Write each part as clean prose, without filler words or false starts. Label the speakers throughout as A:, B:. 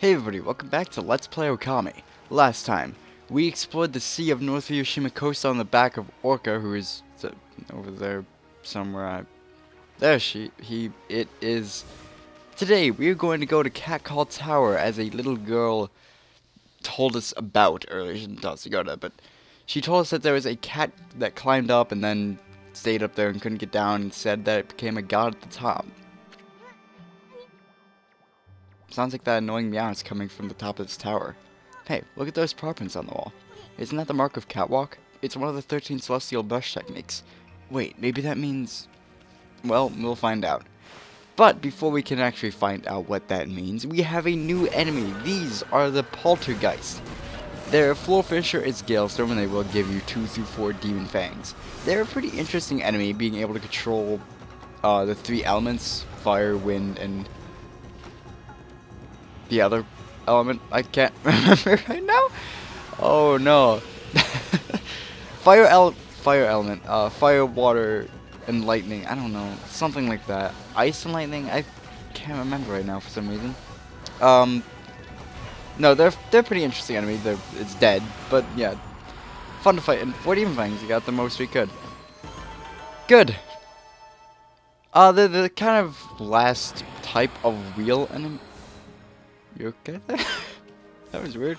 A: Hey everybody, welcome back to Let's Play Okami. Last time, we explored the sea of North Shima coast on the back of Orca, who is over there somewhere. It is. Today, we are going to go to Catcall Tower, as a little girl told us about earlier. She didn't tell us to go there, but she told us that there was a cat that climbed up and then stayed up there and couldn't get down, and said that it became a god at the top. Sounds like that annoying meow is coming from the top of this tower. Hey, look at those paw prints on the wall. Isn't that the mark of catwalk? It's one of the 13 celestial brush techniques. Wait, maybe that means... Well, we'll find out. But before we can actually find out what that means, we have a new enemy. These are the Poltergeist. Their floor finisher is Galestorm, and they will give you 2 through 4 Demon Fangs. They're a pretty interesting enemy, being able to control the 3 elements, fire, wind, and the other element I can't remember right now. Oh no. fire element, fire, water, and lightning. I don't know, something like that. Ice and lightning. I can't remember right now for some reason. No, they're pretty interesting enemy. It's dead, but yeah, fun to fight. And 4 demon fangs. You got the most we could. Good. They're the kind of last type of wheel enemy. You okay there? That was weird.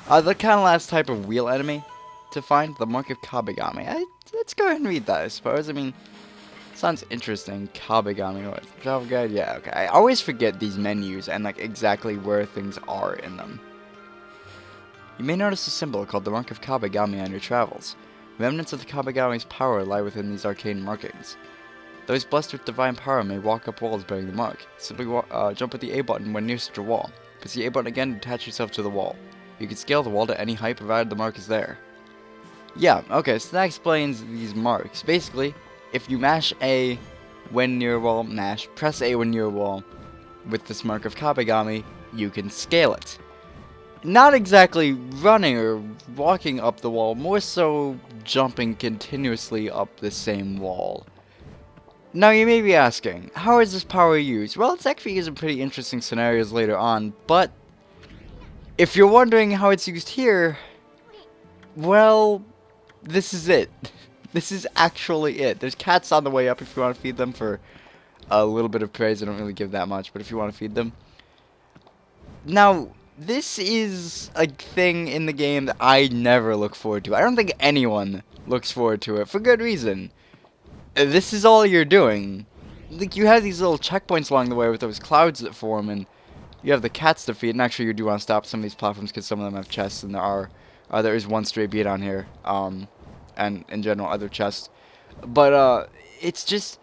A: The kind of last type of wheel enemy to find, the Mark of Kabigami. Let's go ahead and read that, I suppose. I mean, sounds interesting. Kabigami, what? Travel guide? Yeah, okay. I always forget these menus and, like, exactly where things are in them. You may notice a symbol called the Mark of Kabigami on your travels. Remnants of the Kabigami's power lie within these arcane markings. Those blessed with divine power may walk up walls bearing the mark. Simply jump with the A button when near such a wall. Press the A button again to attach yourself to the wall. You can scale the wall to any height provided the mark is there. Yeah, okay, so that explains these marks. Basically, if you mash A when near a wall, press A when near a wall, with this Mark of Kabigami, you can scale it. Not exactly running or walking up the wall, more so jumping continuously up the same wall. Now you may be asking, how is this power used? Well, it's actually used in pretty interesting scenarios later on, but if you're wondering how it's used here, well, this is it. This is actually it. There's cats on the way up if you want to feed them for a little bit of praise. I don't really give that much, but if you want to feed them. Now, this is a thing in the game that I never look forward to. I don't think anyone looks forward to it, for good reason. This is all you're doing. Like, you have these little checkpoints along the way with those clouds that form, and you have the cats to feed. And actually, you do want to stop some of these platforms because some of them have chests, and there is one stray beat on here, and in general other chests. But it's just,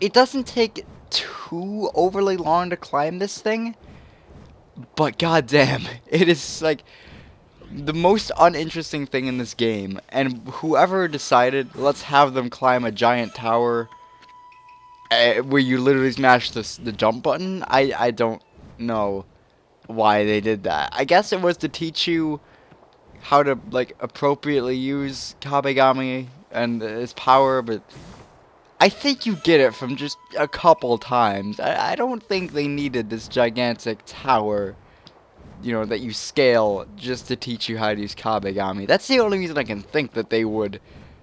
A: it doesn't take too overly long to climb this thing. But goddamn, it is like the most uninteresting thing in this game, and whoever decided, let's have them climb a giant tower where you literally smash the jump button, I don't know why they did that. I guess it was to teach you how to, like, appropriately use Kabigami and its power, but I think you get it from just a couple times. I don't think they needed this gigantic tower, you know, that you scale just to teach you how to use Kabigami. That's the only reason I can think that they would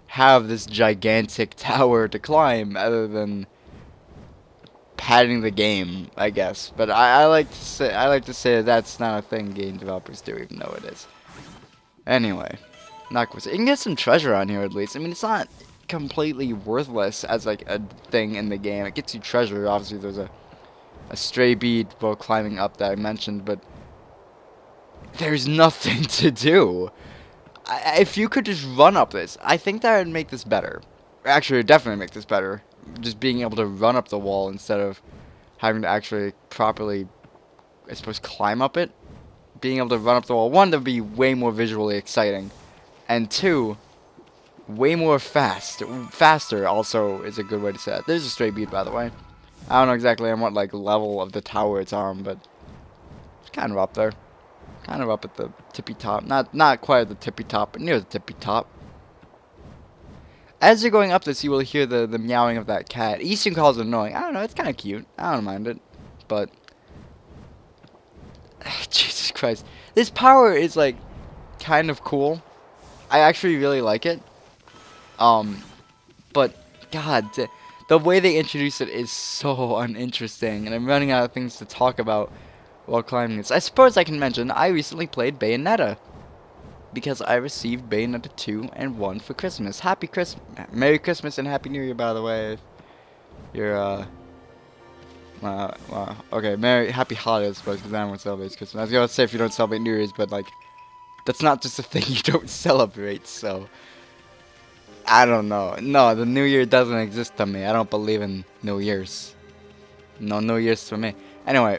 A: have this gigantic tower to climb, other than padding the game, I guess. But I like to say that's not a thing game developers do, even though it is. Anyway, not you can get some treasure on here at least. I mean, it's not completely worthless as like a thing in the game. It gets you treasure. Obviously, there's a stray bead while climbing up that I mentioned, but there's nothing to do. If you could just run up this, I think that would make this better. Actually, it would definitely make this better. Just being able to run up the wall instead of having to actually properly, I suppose, climb up it. Being able to run up the wall, one, that would be way more visually exciting. And two, way more faster also is a good way to say it. There's a stray bead, by the way. I don't know exactly on what, like, level of the tower it's on, but it's kind of up there. Kind of up at the tippy top. Not quite at the tippy top, but near the tippy top. As you're going up this, you will hear the meowing of that cat. Easton calls it annoying. I don't know, it's kind of cute. I don't mind it. But Christ. This power is, like, kind of cool. I actually really like it. But, God, the way they introduce it is so uninteresting. And I'm running out of things to talk about while climbing this. I suppose I can mention, I recently played Bayonetta. Because I received Bayonetta 2 and 1 for Christmas. Happy Christmas. Merry Christmas and Happy New Year, by the way. You're, okay, Happy Holidays, I suppose, because I don't celebrate Christmas. I was going to say if you don't celebrate New Year's, but, like, that's not just a thing you don't celebrate, so. I don't know. No, the New Year doesn't exist to me. I don't believe in New Year's. No New Year's for me. Anyway,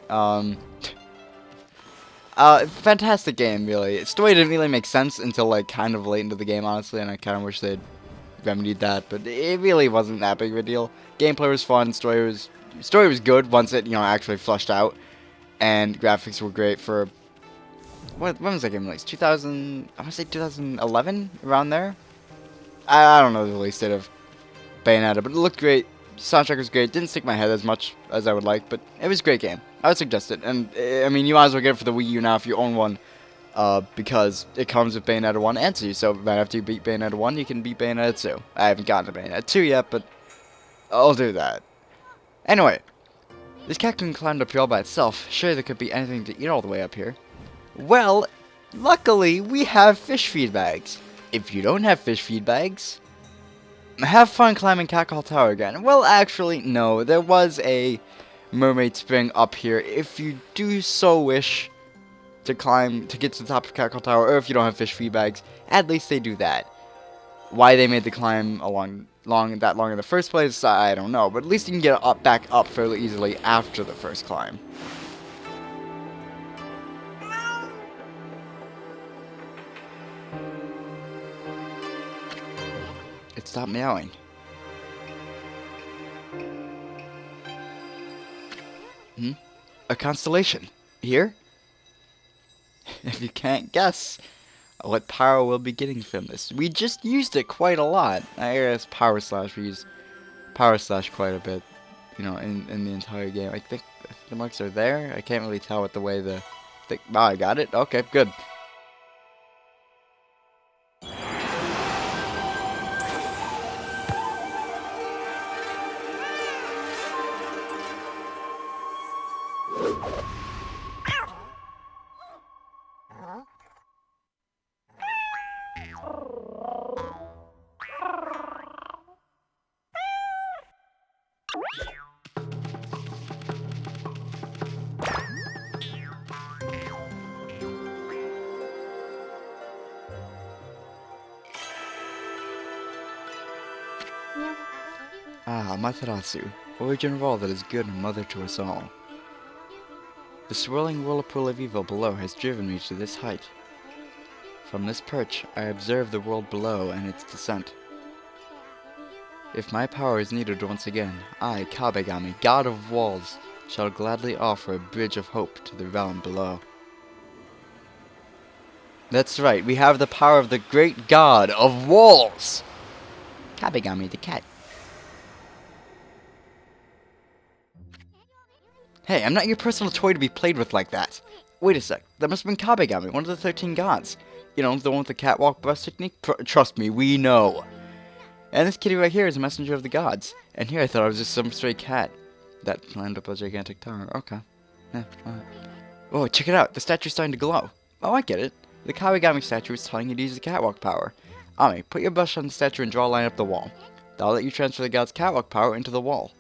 A: fantastic game, really. Story didn't really make sense until, like, kind of late into the game, honestly, and I kind of wish they'd remedied that, but it really wasn't that big of a deal. Gameplay was fun, story was good once it, actually flushed out, and graphics were great for, when was that game released? 2000, I want to say 2011, around there? I don't know the release date of Bayonetta, but it looked great. Soundtrack was great. Didn't stick my head as much as I would like, but it was a great game. I would suggest it. And, I mean, you might as well get it for the Wii U now if you own one, because it comes with Bayonetta 1 and 2. So, right after you beat Bayonetta 1, you can beat Bayonetta 2. I haven't gotten to Bayonetta 2 yet, but I'll do that. Anyway, this Catcall climbed up here all by itself. Sure, there could be anything to eat all the way up here. Well, luckily, we have fish feed bags. If you don't have fish feed bags, have fun climbing Catcall Tower again. Well, actually, no. There was a mermaid spring up here. If you do so wish to get to the top of Catcall Tower, or if you don't have fish feed bags, at least they do that. Why they made the climb long in the first place, I don't know. But at least you can get back up fairly easily after the first climb. It stopped meowing. A constellation. Here? If you can't guess what power we'll be getting from this. We just used it quite a lot. I guess Power Slash, we used Power Slash quite a bit, in the entire game. I think the marks are there. I can't really tell with the way wow, I got it? Okay, good. Amaterasu, origin of all that is good and mother to us all. The swirling whirlpool of evil below has driven me to this height. From this perch, I observe the world below and its descent. If my power is needed once again, I, Kabegami, god of walls, shall gladly offer a bridge of hope to the realm below. That's right, we have the power of the great god of walls! Kabegami the cat. Hey, I'm not your personal toy to be played with like that. Wait a sec, that must have been Kabegami, one of the 13 gods. The one with the catwalk bus technique? Trust me, we know. And this kitty right here is a messenger of the gods. And here I thought I was just some stray cat that climbed up a gigantic tower. Okay. Yeah, alright. Whoa, check it out, the statue's starting to glow. Oh, I get it. The Kabegami statue is telling you to use the catwalk power. Ami, put your brush on the statue and draw a line up the wall. That'll let you transfer the god's catwalk power into the wall.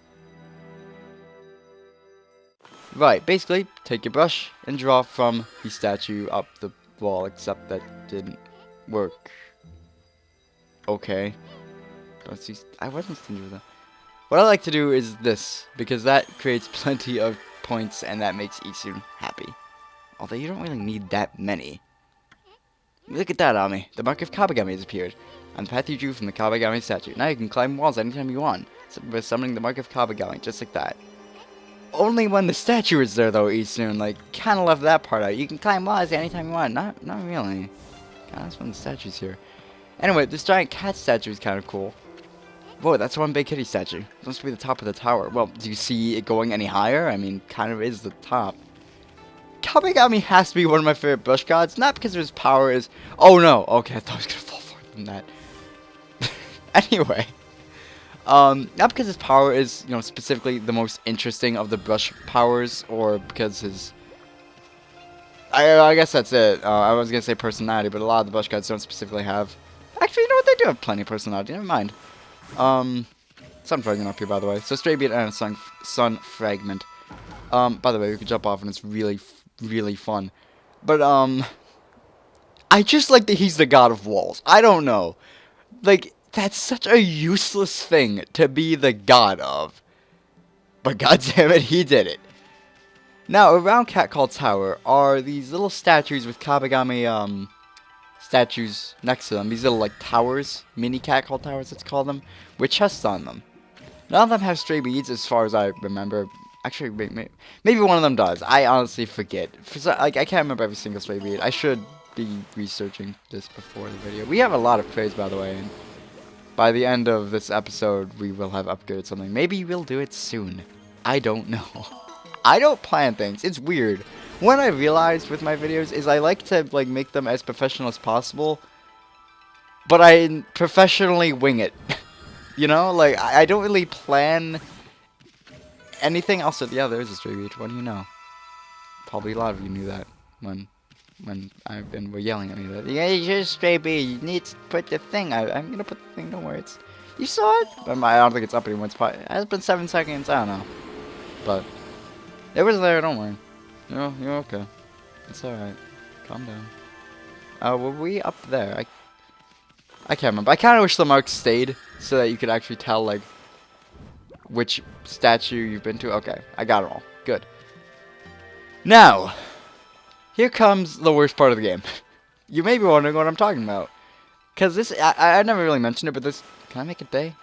A: Right, basically, take your brush and draw from the statue up the wall, except that didn't work. Okay. I wasn't stingy with that. What I like to do is this, because that creates plenty of points and that makes Isun happy. Although you don't really need that many. Look at that, Ami. The mark of Kabegami has appeared on the path you drew from the Kabegami statue. Now you can climb walls anytime you want, by summoning the mark of Kabegami, just like that. Only when the statue is there, though, Isun. Like, kind of left that part out. You can climb walls anytime you want. Not really. God, that's when the statue's here. Anyway, this giant cat statue is kind of cool. Whoa, that's one big kitty statue. It's supposed to be the top of the tower. Well, do you see it going any higher? I mean, kind of is the top. Kamigami has to be one of my favorite bush gods, not because his power is... Oh no, okay, I thought I was gonna fall farther than that. Anyway. Not because his power is, you know, specifically the most interesting of the brush powers, or because his... I guess that's it. I was gonna say personality, but a lot of the bush gods don't specifically have... Actually, you know what? They do have plenty of personality, never mind. Sun fragment up here, by the way. So stray bead and a sun fragment. By the way, we can jump off and it's really, really fun. But, I just like that he's the god of walls. I don't know. Like, that's such a useless thing to be the god of. But goddammit, he did it. Now, around Catcall Tower are these little statues with Kamigami, statues next to them. These little, like, towers. Mini Catcall Towers, let's call them. With chests on them. None of them have stray beads, as far as I remember. Actually, maybe one of them does. I honestly forget. Like, I can't remember every single stray bead. I should be researching this before the video. We have a lot of praise, by the way, and by the end of this episode, we will have upgraded something. Maybe we'll do it soon. I don't know. I don't plan things. It's weird. What I realized with my videos is I like to, like, make them as professional as possible, but I professionally wing it. You know, like, I don't really plan anything. Also, yeah, there's a stray bead. What do you know? Probably a lot of you knew that when I've been were yelling at me that, yeah, you're a stray bead. You need to put the thing. I'm gonna put the thing. Don't worry. You saw it? I don't think it's up anymore. It's been 7 seconds. I don't know, but it was there. Don't worry. You're okay. It's all right. Calm down. Were we up there? I can't remember. I kind of wish the marks stayed so that you could actually tell, like, which statue you've been to. Okay, I got it all. Good. Now, here comes the worst part of the game. You may be wondering what I'm talking about. Because this, I never really mentioned it, but this... Can I make a day?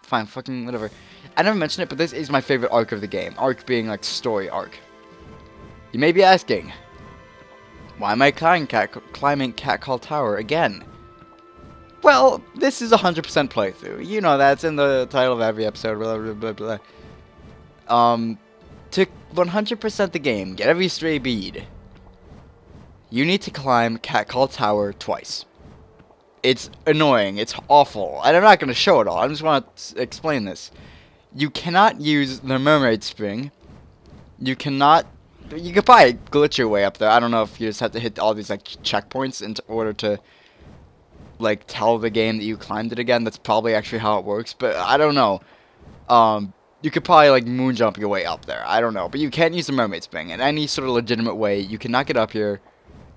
A: Fine, fucking whatever. I never mentioned it, but this is my favorite arc of the game. Arc being, like, story arc. You may be asking, why am I climbing Catcall Tower again? Well, this is 100% playthrough. You know that's in the title of every episode. Blah, blah, blah, blah. To 100% the game, get every stray bead, you need to climb Catcall Tower twice. It's annoying. It's awful. And I'm not going to show it all. I just want to explain this. You cannot use the mermaid spring. You cannot... You could probably glitch your way up there. I don't know if you just have to hit all these, like, checkpoints in order to, like, tell the game that you climbed it again. That's probably actually how it works, but I don't know. You could probably, like, moon jump your way up there. I don't know, but you can't use the mermaid spring in any sort of legitimate way. You cannot get up here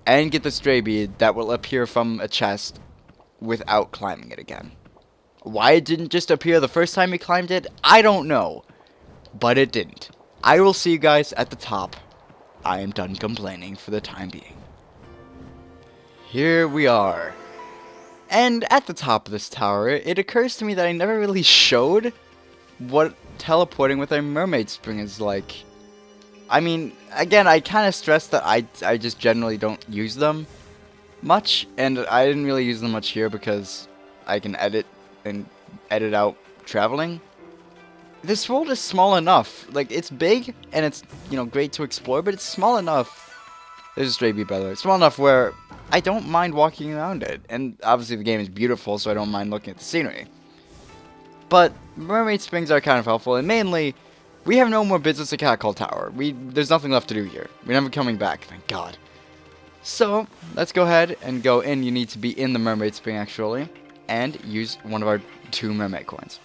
A: and get the stray bead that will appear from a chest without climbing it again. Why it didn't just appear the first time you climbed it, I don't know, but it didn't. I will see you guys at the top. I am done complaining for the time being. Here we are. And at the top of this tower, it occurs to me that I never really showed what teleporting with a mermaid spring is like. I mean, again, I kind of stress that I just generally don't use them much, and I didn't really use them much here because I can edit out traveling. This world is small enough. Like, it's big, and it's, you know, great to explore, but it's small enough. There's a stray bead, by the way. It's small enough where I don't mind walking around it. And obviously the game is beautiful, so I don't mind looking at the scenery. But mermaid springs are kind of helpful, and mainly, we have no more business at Catcall Tower. There's nothing left to do here. We're never coming back, thank God. So, let's go ahead and go in. You need to be in the mermaid spring, actually, and use one of our 2 mermaid coins.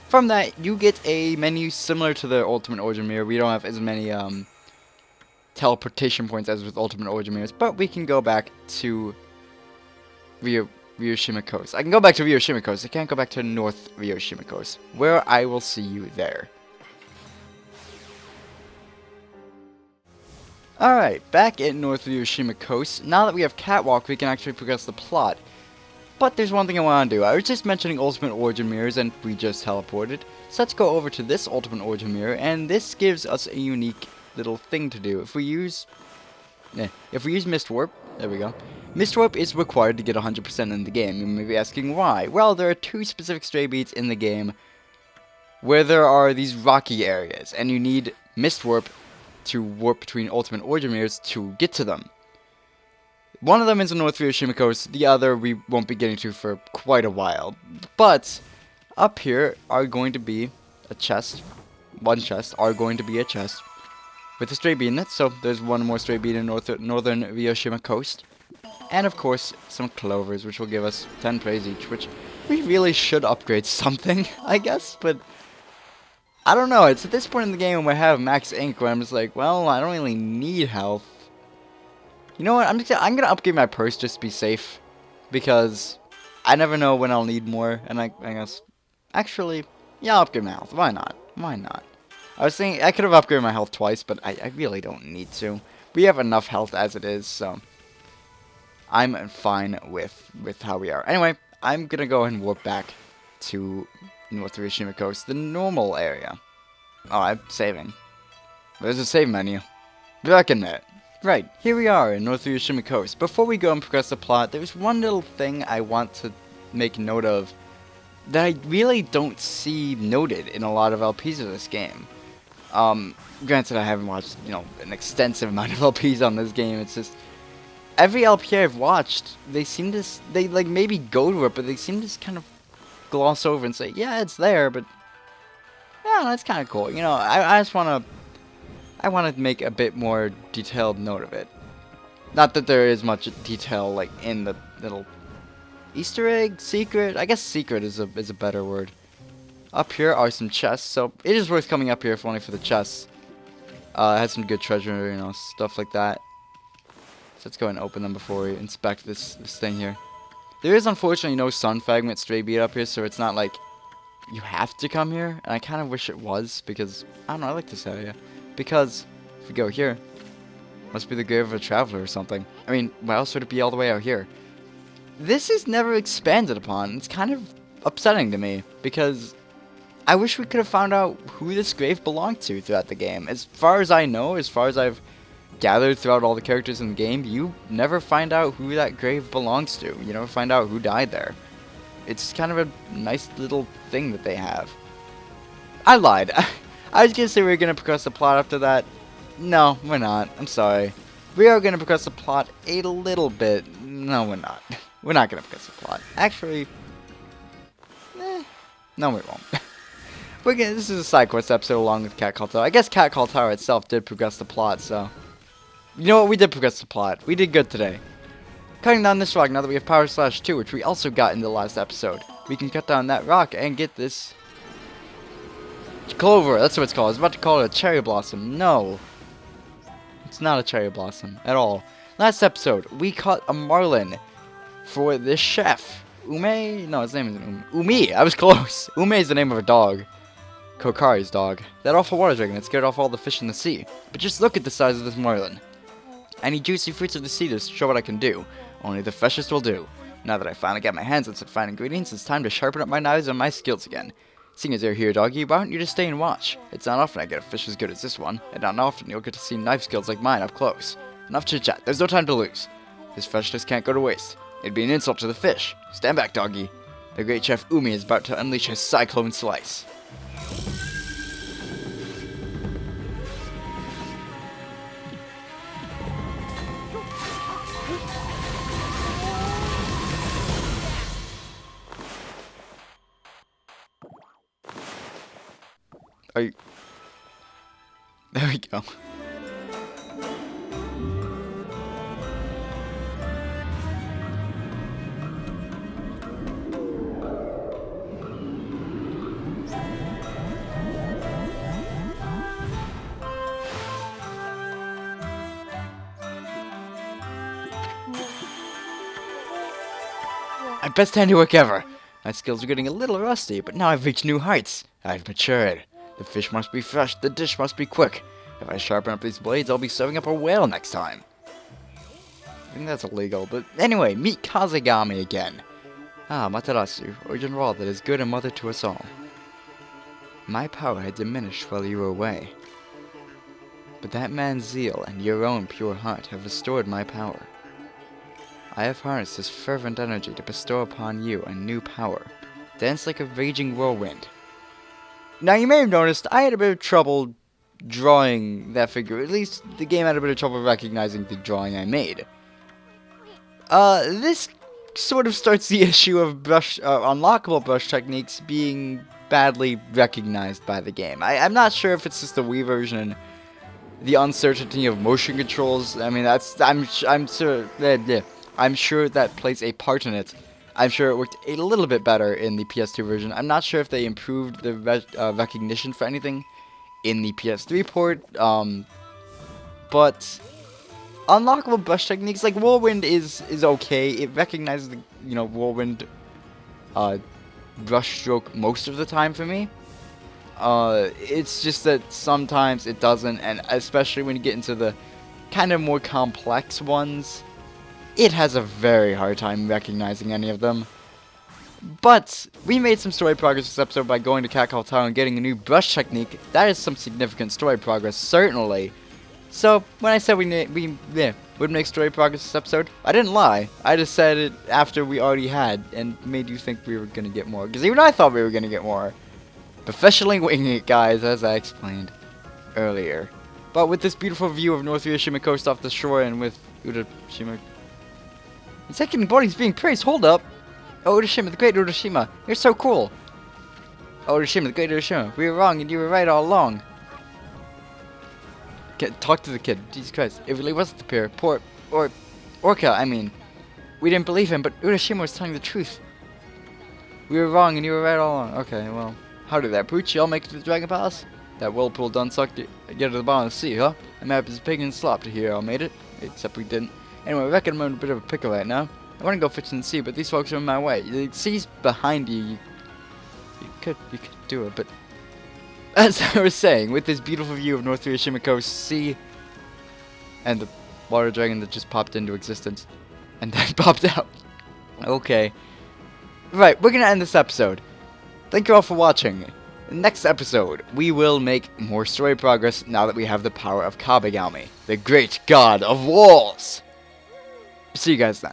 A: From that, you get a menu similar to the Ultimate Origin Mirror. We don't have as many teleportation points as with Ultimate Origin Mirrors, but we can go back to Shima Coast. I can go back to Shima Coast. I can't go back to North Shima Coast, where I will see you there. Alright, back at North Shima Coast. Now that we have Catwalk, we can actually progress the plot. But there's one thing I want to do. I was just mentioning Ultimate Origin Mirrors, and we just teleported. So let's go over to this Ultimate Origin Mirror, and this gives us a unique little thing to do. If we use Mist Warp, there we go. Mist Warp is required to get 100% in the game. You may be asking why. Well, there are 2 specific stray beads in the game where there are these rocky areas, and you need Mist Warp to warp between Ultimate Origin Mirrors to get to them. One of them is the North View Shima Coast, the other we won't be getting to for quite a while. But up here are going to be a chest, one chest are going to be a chest with a straight bead in it, so there's one more straight bead in northern Ryoshima Coast. And of course, some clovers, which will give us 10 praise each, which we really should upgrade something, I guess, but I don't know, it's at this point in the game when I have max ink where I'm just like, well, I don't really need health. You know what, I'm gonna upgrade my purse just to be safe, because I never know when I'll need more, and I guess, actually, yeah, I'll upgrade my health, why not, why not? I was thinking, I could have upgraded my health twice, but I really don't need to. We have enough health as it is, so I'm fine with how we are. Anyway, I'm gonna go ahead and warp back to North Ryoshima Coast, the normal area. Oh, I'm saving. There's a save menu. Be back in a minute. Right, here we are in North Ryoshima Coast. Before we go and progress the plot, there's one little thing I want to make note of that I really don't see noted in a lot of LPs of this game. Granted, I haven't watched, you know, an extensive amount of LPs on this game. It's just every LP I've watched, they seem to, they like maybe go to it, but they seem to just kind of gloss over and say, yeah, it's there, but yeah, that's kind of cool. You know, I just want to make a bit more detailed note of it. Not that there is much detail like in the little Easter egg, secret. I guess secret is a better word. Up here are some chests, so it is worth coming up here if only for the chests. It has some good treasure, you know, stuff like that. So let's go ahead and open them before we inspect this thing here. There is unfortunately no sun fragment stray bead up here, so it's not like you have to come here. And I kind of wish it was, because I don't know, I like this area. Because if we go here, must be the grave of a traveler or something. I mean, why else would it be all the way out here? This is never expanded upon. It's kind of upsetting to me, because I wish we could have found out who this grave belonged to throughout the game. As far as I know, as far as I've gathered throughout all the characters in the game, you never find out who that grave belongs to. You never find out who died there. It's kind of a nice little thing that they have. I lied. I was going to say we were going to progress the plot after that. No, we're not. I'm sorry. We are going to progress the plot a little bit. No, we're not. We're not going to progress the plot. Actually, no, we won't. This is a side quest episode along with Catcall Tower. I guess Catcall Tower itself did progress the plot, so you know what? We did progress the plot. We did good today. Cutting down this rock now that we have Power Slash 2, which we also got in the last episode. We can cut down that rock and get this clover. That's what it's called. I was about to call it a cherry blossom. No. It's not a cherry blossom at all. Last episode, we caught a marlin for this chef. Ume? No, his name isn't Umi. I was close. Ume is the name of a dog. Kokari's dog. That awful water dragon that scared off all the fish in the sea. But just look at the size of this marlin. I need juicy fruits of the sea to show what I can do. Only the freshest will do. Now that I finally got my hands on some fine ingredients, it's time to sharpen up my knives and my skills again. Seeing as you're here, doggy, why don't you just stay and watch? It's not often I get a fish as good as this one, and not often you'll get to see knife skills like mine up close. Enough chit-chat, there's no time to lose. This freshness can't go to waste. It'd be an insult to the fish. Stand back, doggy. The great chef Umi is about to unleash his Cyclone slice. Are you... There we go. My best handiwork ever. My skills are getting a little rusty, but now I've reached new heights. I've matured. The fish must be fresh, the dish must be quick. If I sharpen up these blades, I'll be serving up a whale next time. I think that's illegal, but anyway, meet Kazegami again. Ah, Amaterasu, origin raw that is good and mother to us all. My power had diminished while you were away. But that man's zeal and your own pure heart have restored my power. I have harnessed this fervent energy to bestow upon you a new power. Dance like a raging whirlwind. Now, you may have noticed I had a bit of trouble drawing that figure. At least the game had a bit of trouble recognizing the drawing I made. This sort of starts the issue of unlockable brush techniques being badly recognized by the game. I'm not sure if it's just the Wii version, the uncertainty of motion controls. I mean, I'm sure that plays a part in it. I'm sure it worked a little bit better in the PS2 version. I'm not sure if they improved the recognition for anything in the PS3 port. But unlockable brush techniques like Whirlwind is okay. It recognizes the Whirlwind brush stroke most of the time for me. It's just that sometimes it doesn't, and especially when you get into the kind of more complex ones, it has a very hard time recognizing any of them. But we made some story progress this episode by going to Catcall Tower and getting a new brush technique. That is some significant story progress, certainly. So when I said we would make story progress this episode, I didn't lie. I just said it after we already had, and made you think we were gonna get more. Because even I thought we were gonna get more. Professionally winging it, guys, as I explained earlier. But with this beautiful view of North Shima coast off the shore, and with Shima, the second body's being praised. Hold up. Oh, Shima, the great Shima, you're so cool. Oh, Shima, the great Shima, we were wrong and you were right all along. Talk to the kid. Jesus Christ, it really was the pair. Orca, I mean. We didn't believe him, but Urashima was telling the truth. We were wrong and you were right all along. Okay, well, how did that pooch? Y'all make it to the Dragon Palace? That whirlpool done sucked it. Get to the bottom of the sea, huh? I'm happy as a pig and slop to hear y'all made it. Except we didn't. Anyway, I reckon I'm in a bit of a pickle right now. I want to go fishing in the sea, but these folks are in my way. The sea's behind you. You could do it, but as I was saying, with this beautiful view of North Shima coast, sea, and the water dragon that just popped into existence, and then popped out. Okay. Right, we're gonna end this episode. Thank you all for watching. In the next episode, we will make more story progress now that we have the power of Kabagami, the great god of walls. See you guys then.